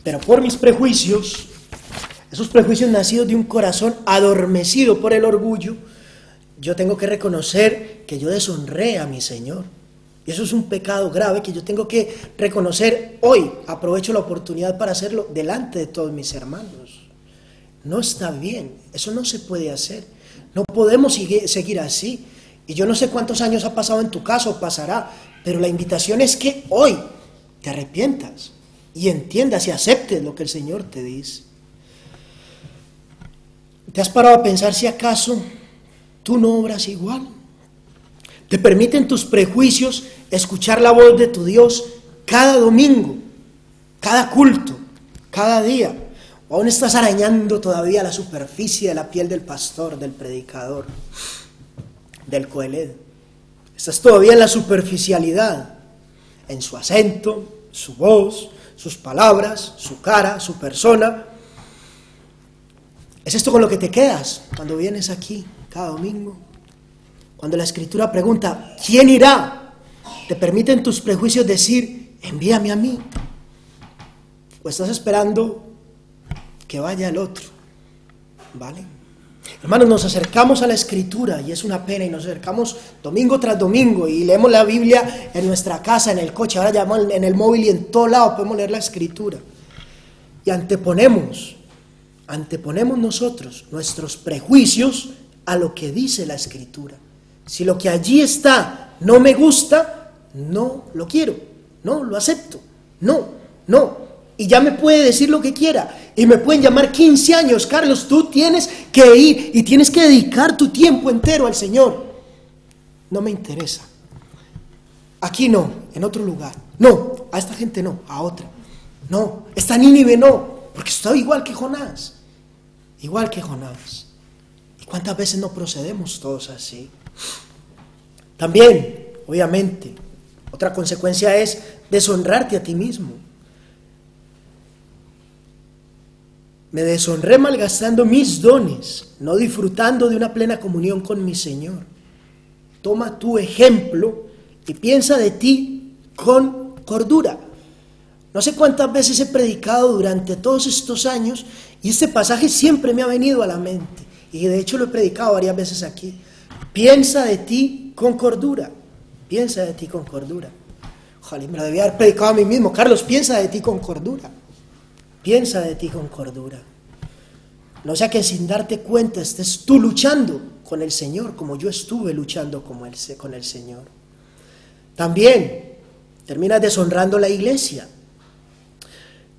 pero por mis prejuicios, esos prejuicios nacidos de un corazón adormecido por el orgullo, yo tengo que reconocer que yo deshonré a mi Señor. Y eso es un pecado grave que yo tengo que reconocer hoy. Aprovecho la oportunidad para hacerlo delante de todos mis hermanos. No está bien, eso no se puede hacer. No podemos seguir así. Y yo no sé cuántos años ha pasado en tu caso, pasará, pero la invitación es que hoy te arrepientas y entiendas y aceptes lo que el Señor te dice. ¿Te has parado a pensar si acaso tú no obras igual? ¿Te permiten tus prejuicios escuchar la voz de tu Dios cada domingo, cada culto, cada día? ¿O aún estás arañando todavía la superficie de la piel del pastor, del predicador, del Coeled? Estás todavía en la superficialidad, en su acento, su voz, sus palabras, su cara, su persona. ¿Es esto con lo que te quedas cuando vienes aquí cada domingo? Cuando la Escritura pregunta, ¿quién irá? ¿Te permiten tus prejuicios decir, envíame a mí? ¿O estás esperando que vaya el otro? ¿Vale? Hermanos, nos acercamos a la Escritura y es una pena, y nos acercamos domingo tras domingo y leemos la Biblia en nuestra casa, en el coche, ahora ya en el móvil y en todo lado podemos leer la Escritura. Y anteponemos anteponemos nosotros nuestros prejuicios a lo que dice la Escritura. Si lo que allí está no me gusta, no lo quiero, no lo acepto, no. Y ya me puede decir lo que quiera, y me pueden llamar 15 años, Carlos, tú tienes que ir y tienes que dedicar tu tiempo entero al Señor. No me interesa. Aquí no, en otro lugar. No, a esta gente no, a otra. No, esta Nínive no, porque estoy igual que Jonás. Igual que Jonás. ¿Y cuántas veces no procedemos todos así? También, obviamente, otra consecuencia es deshonrarte a ti mismo. Me deshonré malgastando mis dones, no disfrutando de una plena comunión con mi Señor. Toma tu ejemplo y piensa de ti con cordura. No sé cuántas veces he predicado durante todos estos años y este pasaje siempre me ha venido a la mente. Y de hecho lo he predicado varias veces aquí. Piensa de ti con cordura. Piensa de ti con cordura. Ojalá me lo debía haber predicado a mí mismo. Carlos, piensa de ti con cordura. Piensa de ti con cordura. No sea que sin darte cuenta estés tú luchando con el Señor como yo estuve luchando con el Señor. También terminas deshonrando la iglesia.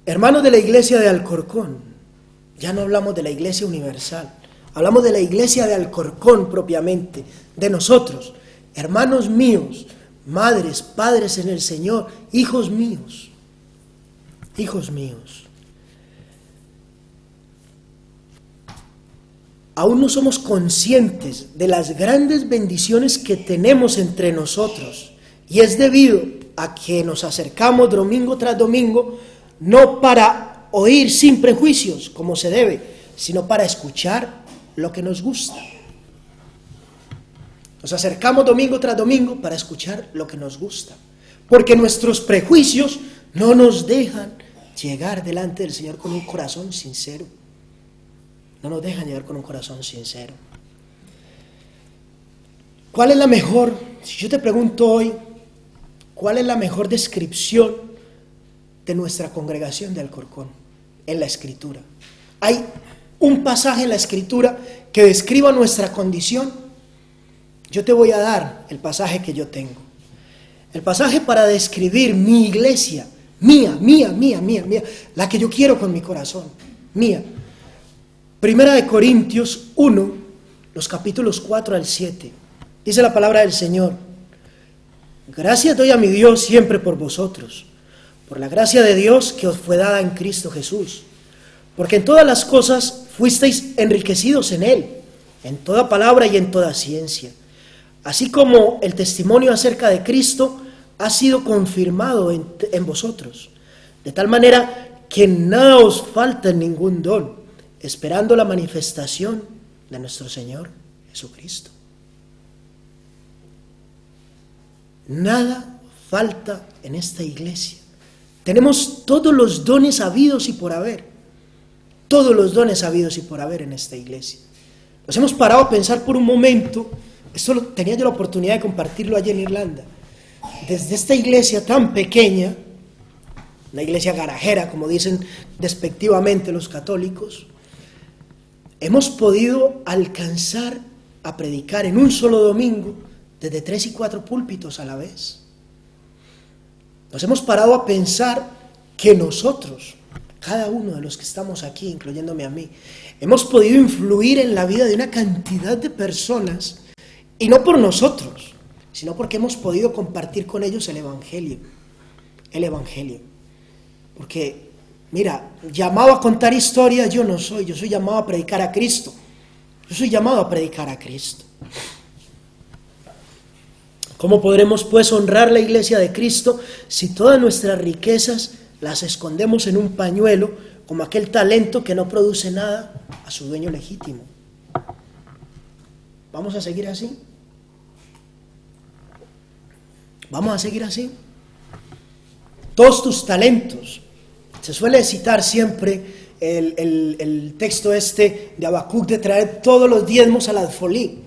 Hermanos de la iglesia de Alcorcón, ya no hablamos de la iglesia universal, hablamos de la iglesia de Alcorcón propiamente, de nosotros, hermanos míos, madres, padres en el Señor, hijos míos. Aún no somos conscientes de las grandes bendiciones que tenemos entre nosotros, y es debido a que nos acercamos domingo tras domingo, no para oír sin prejuicios, como se debe, sino para escuchar lo que nos gusta. Nos acercamos domingo tras domingo para escuchar lo que nos gusta, porque nuestros prejuicios no nos dejan llegar delante del Señor con un corazón sincero. No nos dejan llegar con un corazón sincero. ¿Cuál es la mejor, si yo te pregunto hoy, cuál es la mejor descripción de nuestra congregación de Alcorcón en la Escritura? ¿Hay un pasaje en la Escritura que describa nuestra condición? Yo te voy a dar el pasaje que yo tengo. El pasaje para describir mi iglesia, mía, la que yo quiero con mi corazón, mía. Primera de Corintios 1, los capítulos 4 al 7. Dice la palabra del Señor: gracias doy a mi Dios siempre por vosotros, por la gracia de Dios que os fue dada en Cristo Jesús, porque en todas las cosas fuisteis enriquecidos en Él, en toda palabra y en toda ciencia, así como el testimonio acerca de Cristo ha sido confirmado en vosotros, de tal manera que nada os falta en ningún don, esperando la manifestación de nuestro Señor Jesucristo. Nada falta en esta iglesia. Tenemos todos los dones habidos y por haber. Todos los dones habidos y por haber en esta iglesia. Nos hemos parado a pensar por un momento, esto tenía yo la oportunidad de compartirlo allí en Irlanda. Desde esta iglesia tan pequeña, una iglesia garajera, como dicen despectivamente los católicos, hemos podido alcanzar a predicar en un solo domingo desde 3 y 4 púlpitos a la vez. Nos hemos parado a pensar que nosotros, cada uno de los que estamos aquí, incluyéndome a mí, hemos podido influir en la vida de una cantidad de personas, y no por nosotros, sino porque hemos podido compartir con ellos el Evangelio. El Evangelio. Porque, mira, llamado a contar historias yo no soy, yo soy llamado a predicar a Cristo. Yo soy llamado a predicar a Cristo. ¿Cómo podremos pues honrar la iglesia de Cristo si todas nuestras riquezas las escondemos en un pañuelo, como aquel talento que no produce nada a su dueño legítimo? ¿Vamos a seguir así? ¿Vamos a seguir así? Todos tus talentos. Se suele citar siempre el texto este de Habacuc de traer todos los diezmos al alfolí,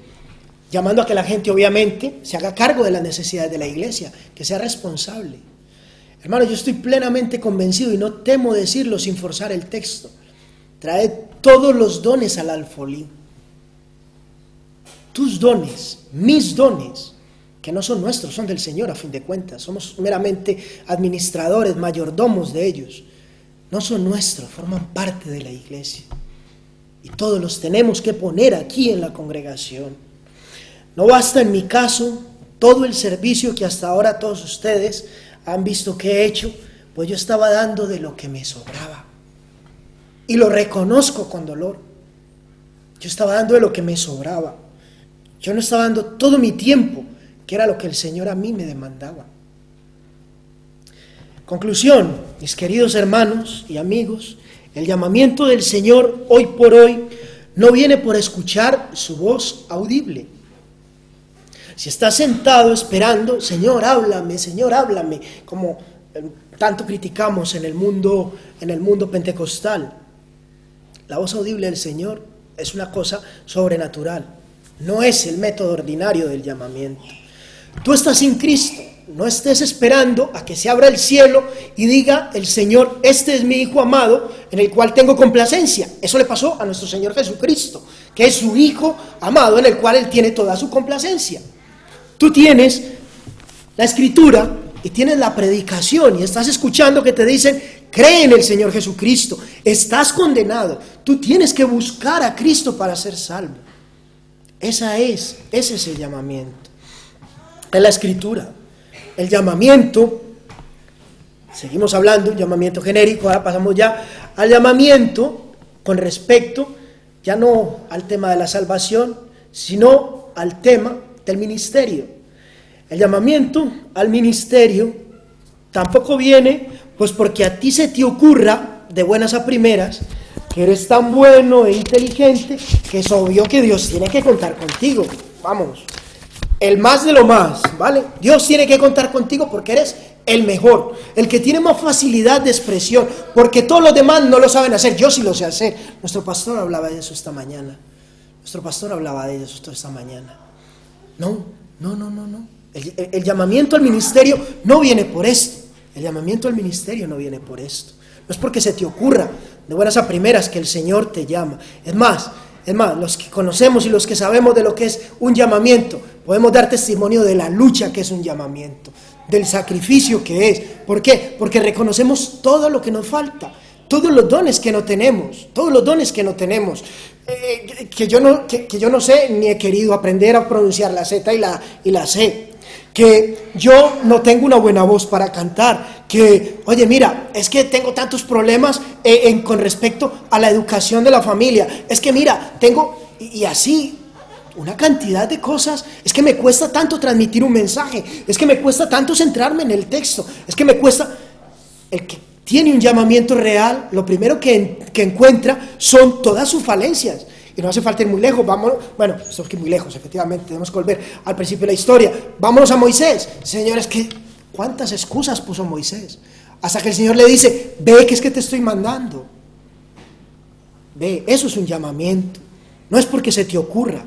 llamando a que la gente obviamente se haga cargo de las necesidades de la iglesia, que sea responsable. Hermano, yo estoy plenamente convencido y no temo decirlo sin forzar el texto. Traed todos los dones al alfolí. Tus dones, mis dones, que no son nuestros, son del Señor a fin de cuentas. Somos meramente administradores, mayordomos de ellos. No son nuestros, forman parte de la iglesia. Y todos los tenemos que poner aquí en la congregación. No basta en mi caso todo el servicio que hasta ahora todos ustedes han visto que he hecho, pues yo estaba dando de lo que me sobraba. Y lo reconozco con dolor. Yo estaba dando de lo que me sobraba. Yo no estaba dando todo mi tiempo, que era lo que el Señor a mí me demandaba. Conclusión, mis queridos hermanos y amigos, el llamamiento del Señor hoy por hoy no viene por escuchar su voz audible. Si estás sentado esperando, Señor, háblame, como tanto criticamos en el mundo pentecostal, la voz audible del Señor es una cosa sobrenatural, no es el método ordinario del llamamiento. Tú estás sin Cristo, no estés esperando a que se abra el cielo y diga el Señor, este es mi Hijo amado en el cual tengo complacencia. Eso le pasó a nuestro Señor Jesucristo, que es su Hijo amado en el cual Él tiene toda su complacencia. Tú tienes la Escritura y tienes la predicación y estás escuchando que te dicen, cree en el Señor Jesucristo, estás condenado. Tú tienes que buscar a Cristo para ser salvo. Ese es el llamamiento. Es la Escritura. El llamamiento, seguimos hablando, un llamamiento genérico, ahora pasamos ya al llamamiento con respecto, ya no al tema de la salvación, sino al tema del ministerio. El llamamiento al ministerio tampoco viene pues porque a ti se te ocurra de buenas a primeras que eres tan bueno e inteligente que es obvio que Dios tiene que contar contigo. Vamos, el más de lo más, ¿vale? Dios tiene que contar contigo porque eres el mejor, el que tiene más facilidad de expresión, porque todos los demás no lo saben hacer, yo sí lo sé hacer. Nuestro pastor hablaba de eso esta mañana. No. El llamamiento al ministerio no viene por esto. No es porque se te ocurra de buenas a primeras que el Señor te llama. Es más, los que conocemos y los que sabemos de lo que es un llamamiento, podemos dar testimonio de la lucha que es un llamamiento, del sacrificio que es. ¿Por qué? Porque reconocemos todo lo que nos falta, todos los dones que no tenemos, que yo no sé ni he querido aprender a pronunciar la Z y la C, que yo no tengo una buena voz para cantar, que, oye, mira, es que tengo tantos problemas con respecto a la educación de la familia, es que mira, y así, una cantidad de cosas, es que me cuesta tanto transmitir un mensaje, es que me cuesta tanto centrarme en el texto, es que me cuesta. El que tiene un llamamiento real, lo primero que encuentra son todas sus falencias. Y no hace falta ir muy lejos, esto es que muy lejos, efectivamente, tenemos que volver al principio de la historia. Vámonos a Moisés. Señores, ¿cuántas excusas puso Moisés? Hasta que el Señor le dice, ve que es que te estoy mandando. Ve, eso es un llamamiento. No es porque se te ocurra.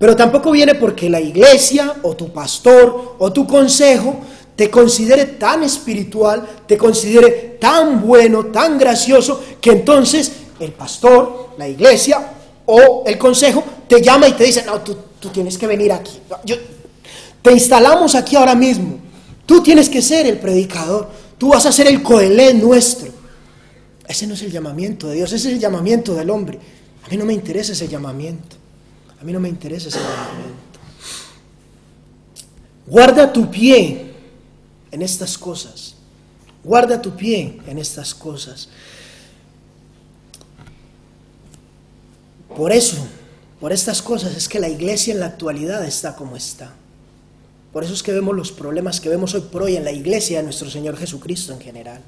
Pero tampoco viene porque la iglesia, o tu pastor, o tu consejo, te considere tan espiritual, te considere tan bueno, tan gracioso, que entonces el pastor, la iglesia o el consejo te llama y te dice, no, tú tienes que venir aquí. Te instalamos aquí ahora mismo. Tú tienes que ser el predicador. Tú vas a ser el coelé nuestro. Ese no es el llamamiento de Dios, ese es el llamamiento del hombre. A mí no me interesa ese llamamiento. Guarda tu pie en estas cosas. Por estas cosas es que la iglesia en la actualidad está como está. Por eso es que vemos los problemas que vemos hoy por hoy en la iglesia de nuestro Señor Jesucristo en general.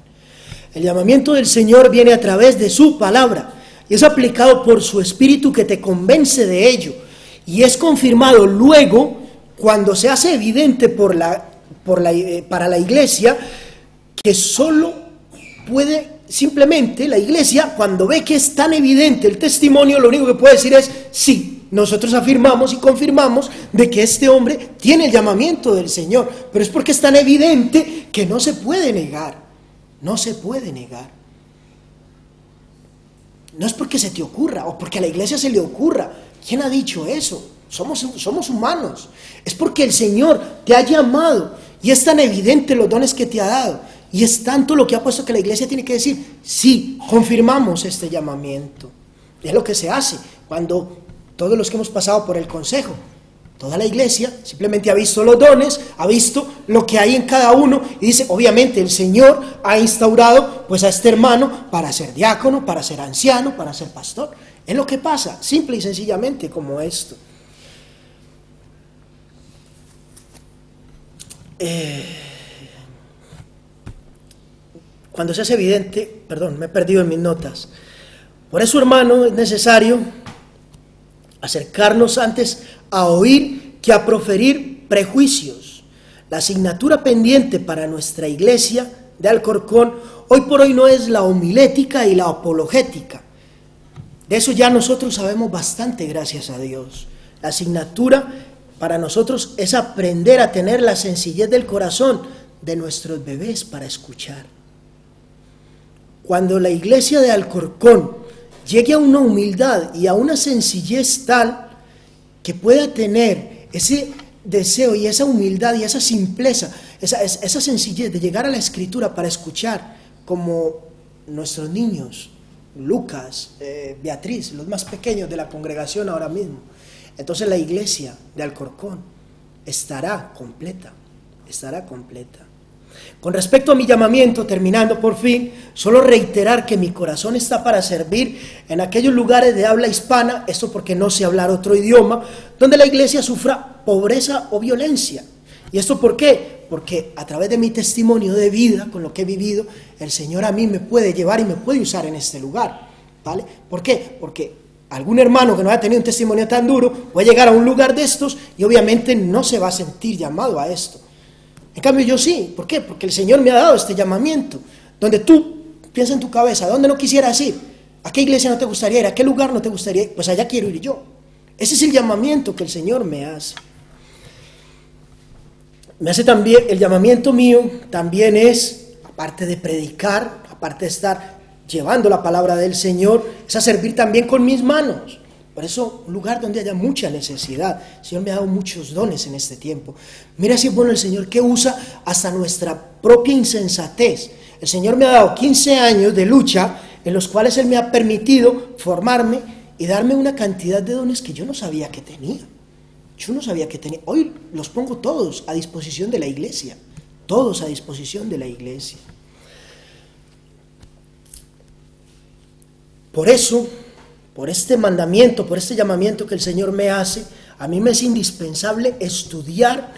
El llamamiento del Señor viene a través de su palabra y es aplicado por su Espíritu que te convence de ello y es confirmado luego cuando se hace evidente para la iglesia, que solo puede. Simplemente la iglesia, cuando ve que es tan evidente el testimonio, lo único que puede decir es, sí, nosotros afirmamos y confirmamos de que este hombre tiene el llamamiento del Señor, pero es porque es tan evidente que no se puede negar. No es porque se te ocurra o porque a la iglesia se le ocurra. ¿Quién ha dicho eso? Somos humanos. Es porque el Señor te ha llamado y es tan evidente los dones que te ha dado y es tanto lo que ha puesto que la iglesia tiene que decir, sí, confirmamos este llamamiento. Y es lo que se hace cuando todos los que hemos pasado por el consejo, toda la iglesia simplemente ha visto los dones, ha visto lo que hay en cada uno y dice, obviamente el Señor ha instaurado pues a este hermano para ser diácono, para ser anciano, para ser pastor. Es lo que pasa, simple y sencillamente como esto. Cuando se hace evidente, perdón, me he perdido en mis notas. Por eso, hermano, es necesario acercarnos antes a oír que a proferir prejuicios. La asignatura pendiente para nuestra iglesia de Alcorcón hoy por hoy no es la homilética y la apologética. De eso ya nosotros sabemos bastante, gracias a Dios. La asignatura para nosotros es aprender a tener la sencillez del corazón de nuestros bebés para escuchar. Cuando la iglesia de Alcorcón llegue a una humildad y a una sencillez tal que pueda tener ese deseo y esa humildad y esa simpleza, esa sencillez de llegar a la Escritura para escuchar, como nuestros niños, Lucas, Beatriz, los más pequeños de la congregación ahora mismo, entonces la iglesia de Alcorcón estará completa, estará completa. Con respecto a mi llamamiento, terminando por fin, solo reiterar que mi corazón está para servir en aquellos lugares de habla hispana, esto porque no sé hablar otro idioma, donde la iglesia sufra pobreza o violencia. ¿Y esto por qué? Porque a través de mi testimonio de vida, con lo que he vivido, el Señor a mí me puede llevar y me puede usar en este lugar, ¿vale? ¿Por qué? Porque algún hermano que no haya tenido un testimonio tan duro puede llegar a un lugar de estos y obviamente no se va a sentir llamado a esto. En cambio yo sí, ¿por qué? Porque el Señor me ha dado este llamamiento, donde tú piensas en tu cabeza, ¿a dónde no quisieras ir? ¿A qué iglesia no te gustaría ir? ¿A qué lugar no te gustaría ir? Pues allá quiero ir yo. Ese es el llamamiento que el Señor me hace. Me hace también, el llamamiento mío también es, aparte de predicar, aparte de estar llevando la palabra del Señor, es a servir también con mis manos. Por eso, un lugar donde haya mucha necesidad. El Señor me ha dado muchos dones en este tiempo. Mira si es bueno el Señor que usa hasta nuestra propia insensatez. El Señor me ha dado 15 años de lucha en los cuales Él me ha permitido formarme y darme una cantidad de dones que yo no sabía que tenía. Yo no sabía que tenía. Hoy los pongo todos a disposición de la iglesia. Todos a disposición de la iglesia. Por eso, por este mandamiento, por este llamamiento que el Señor me hace, a mí me es indispensable estudiar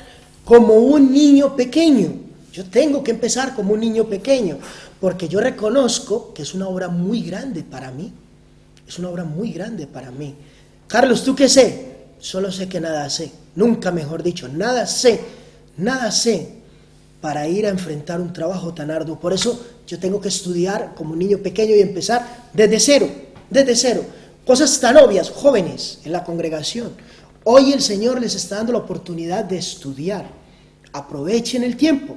como un niño pequeño. Yo tengo que empezar como un niño pequeño, porque yo reconozco que es una obra muy grande para mí. Es una obra muy grande para mí. Carlos, ¿tú qué sé? Solo sé que nada sé. Nunca mejor dicho, nada sé para ir a enfrentar un trabajo tan arduo. Por eso yo tengo que estudiar como un niño pequeño y empezar desde cero. Cosas tan obvias, jóvenes en la congregación. Hoy el Señor les está dando la oportunidad de estudiar. Aprovechen el tiempo.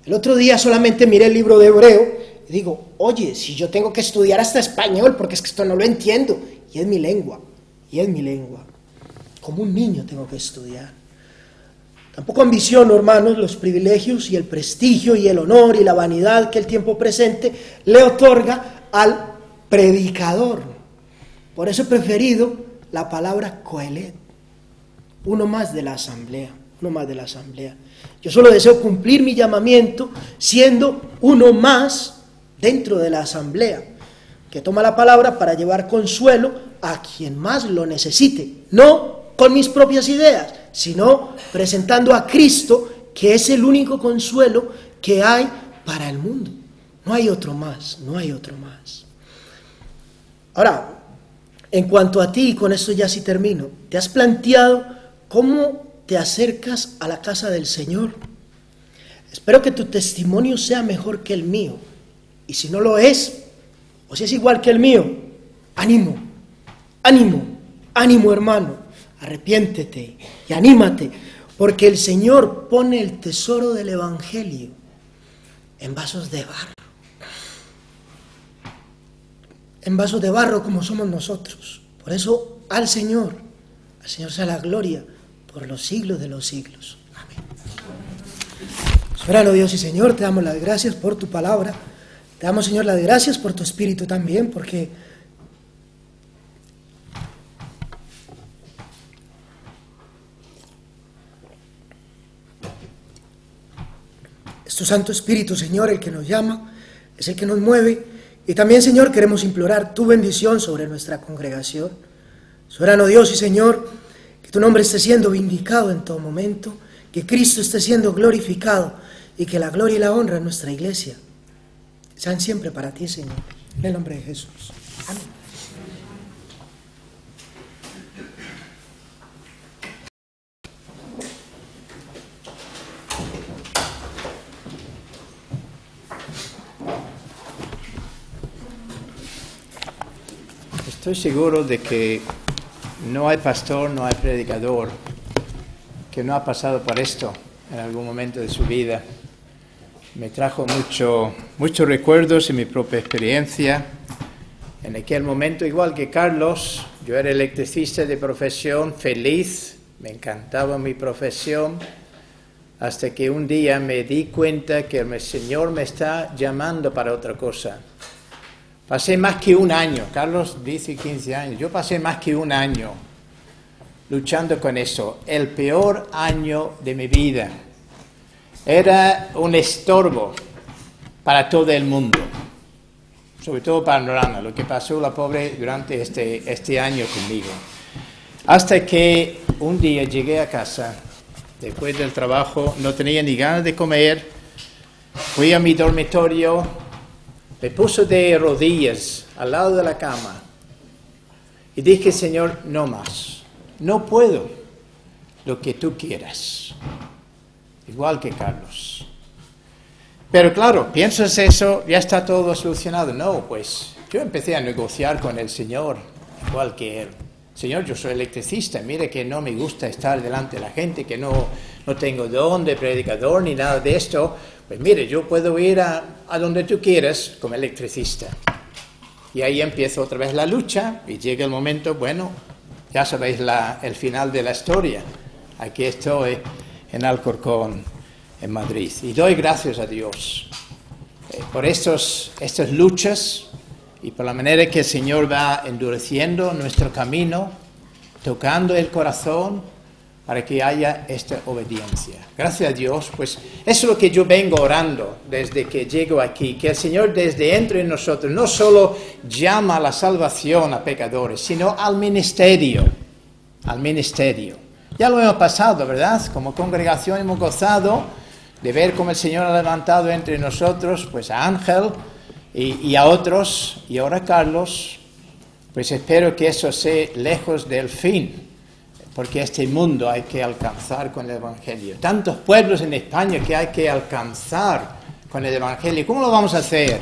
El otro día solamente miré el libro de Hebreo y digo, oye, si yo tengo que estudiar hasta español, porque es que esto no lo entiendo. Y es mi lengua. Como un niño tengo que estudiar. Tampoco ambiciono, hermanos, los privilegios y el prestigio y el honor y la vanidad que el tiempo presente le otorga al predicador. Por eso he preferido la palabra coelet, uno más de la asamblea. Yo solo deseo cumplir mi llamamiento siendo uno más dentro de la asamblea, que toma la palabra para llevar consuelo a quien más lo necesite, no con mis propias ideas, sino presentando a Cristo, que es el único consuelo que hay para el mundo. No hay otro más. Ahora, en cuanto a ti, y con esto ya sí termino, ¿te has planteado cómo te acercas a la casa del Señor? Espero que tu testimonio sea mejor que el mío, y si no lo es, o si es igual que el mío, ánimo, hermano, arrepiéntete y anímate, porque el Señor pone el tesoro del Evangelio en vasos de barro. en vasos de barro como somos nosotros. Por eso al Señor sea la gloria por los siglos de los siglos. Amén. Soberano Dios y Señor, te damos las gracias por tu palabra. Te damos, Señor, las gracias por tu Espíritu también, porque es tu Santo Espíritu, Señor, el que nos llama, es el que nos mueve. Y también, Señor, queremos implorar tu bendición sobre nuestra congregación. Soberano Dios y Señor, que tu nombre esté siendo vindicado en todo momento, que Cristo esté siendo glorificado y que la gloria y la honra en nuestra iglesia sean siempre para ti, Señor. En el nombre de Jesús. Amén. Estoy seguro de que no hay pastor, no hay predicador que no ha pasado por esto en algún momento de su vida. Me trajo muchos recuerdos en mi propia experiencia. En aquel momento, igual que Carlos, yo era electricista de profesión, feliz, me encantaba mi profesión, hasta que un día me di cuenta que el Señor me está llamando para otra cosa. Pasé más que un año, Carlos dice 15 años, yo pasé más que un año luchando con eso, el peor año de mi vida. Era un estorbo para todo el mundo, sobre todo para Norana, lo que pasó la pobre durante este año conmigo. Hasta que un día llegué a casa, después del trabajo, no tenía ni ganas de comer, fui a mi dormitorio, me puse de rodillas al lado de la cama y dije, Señor, no más, no puedo lo que tú quieras. Igual que Carlos. Pero claro, piensas eso, ya está todo solucionado. No, pues yo empecé a negociar con el Señor, igual que él. Señor, yo soy electricista, mire que no me gusta estar delante de la gente, que no tengo don de predicador ni nada de esto. Pues mire, yo puedo ir a donde tú quieras como electricista. Y ahí empieza otra vez la lucha y llega el momento, bueno, ya sabéis el final de la historia. Aquí estoy en Alcorcón, en Madrid. Y doy gracias a Dios por estas luchas y por la manera que el Señor va endureciendo nuestro camino, tocando el corazón para que haya esta obediencia. Gracias a Dios, pues eso es lo que yo vengo orando desde que llego aquí, que el Señor desde dentro de nosotros no solo llama a la salvación a pecadores, sino al ministerio, Ya lo hemos pasado, ¿verdad? Como congregación hemos gozado de ver cómo el Señor ha levantado entre nosotros, pues a Ángel y a otros, y ahora a Carlos. Pues espero que eso sea lejos del fin, porque este mundo hay que alcanzar con el Evangelio. Tantos pueblos en España que hay que alcanzar con el Evangelio. ¿Cómo lo vamos a hacer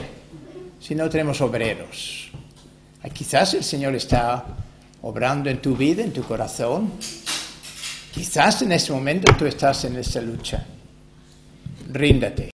si no tenemos obreros? Quizás el Señor está obrando en tu vida, en tu corazón. Quizás en este momento tú estás en esta lucha. Ríndete.